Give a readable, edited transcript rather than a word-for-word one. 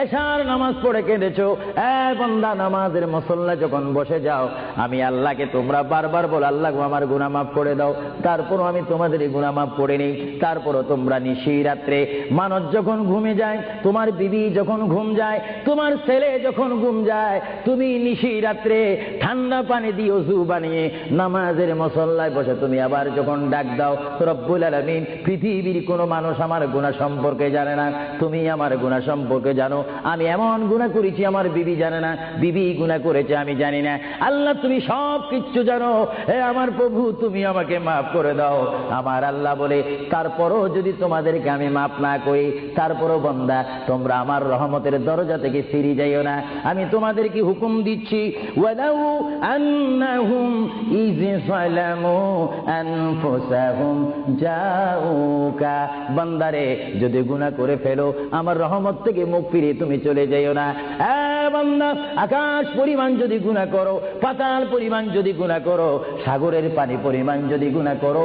এশার নামাজ পড়ে কেঁদেছো, বান্দা নামাজের মুসল্লা যখন বসে যাও, আমি আল্লাহকে তোমরা বারবার বলো আল্লাহ আমার গুনাহ মাফ করে দাও, তারপরও আমি তোমাদের এই গুনাহ মাফ করে নিই। তারপরও তোমরা নিশি রাত্রে মানুষ যখন ঘুমে যায়, তোমার বিবি যখন ঘুম যায়, তোমার ছেলে যখন ঘুম যায়, তুমি নিশি রাত্রে ঠান্ডা পানি দিয়ে ওযু বানিয়ে নামাজের মুসল্লায় বসে তুমি আবার যখন ডাক দাও, রব্বুল আলামিন পৃথিবীর কোনো মানুষ আমার গুনাহ সম্পর্কে জানে না, তুমি আমার গুনাহ সম্পর্কে জানো। আমি এমন গুনাহ করেছি আমার বিবি জানে না, বিবি গুনাহ করেছে আমি জানি না। আল্লাহ তুমি সব কিচ্ছু জানো, হে আমার প্রভু তুমি আমাকে মাফ করে দাও। আমার আল্লাহ বলে তারপরও যদি তোমাদেরকে আমি মাফ না করি, তারপরও বান্দা তোমরা আমার রহমতের দরজা থেকে ফিরে যাইও না। আমি তোমাদেরকে হুকুম দিচ্ছি, ওয়ালাউ আন্নাহুম ইয যালামু আনফুসাহুম জাউকা, বান্দারে যদি গুনাহ করে ফেলো আমার রহমত থেকে মুখ ফিরিয়ে তুমি চলে যাইও না। বান্দা আকাশ পরিমাণ যদি গুনাহ করো, পাতাল পরিমাণ যদি গুনাহ করো, সাগরের পানি পরিমাণ যদি গুনাহ করো,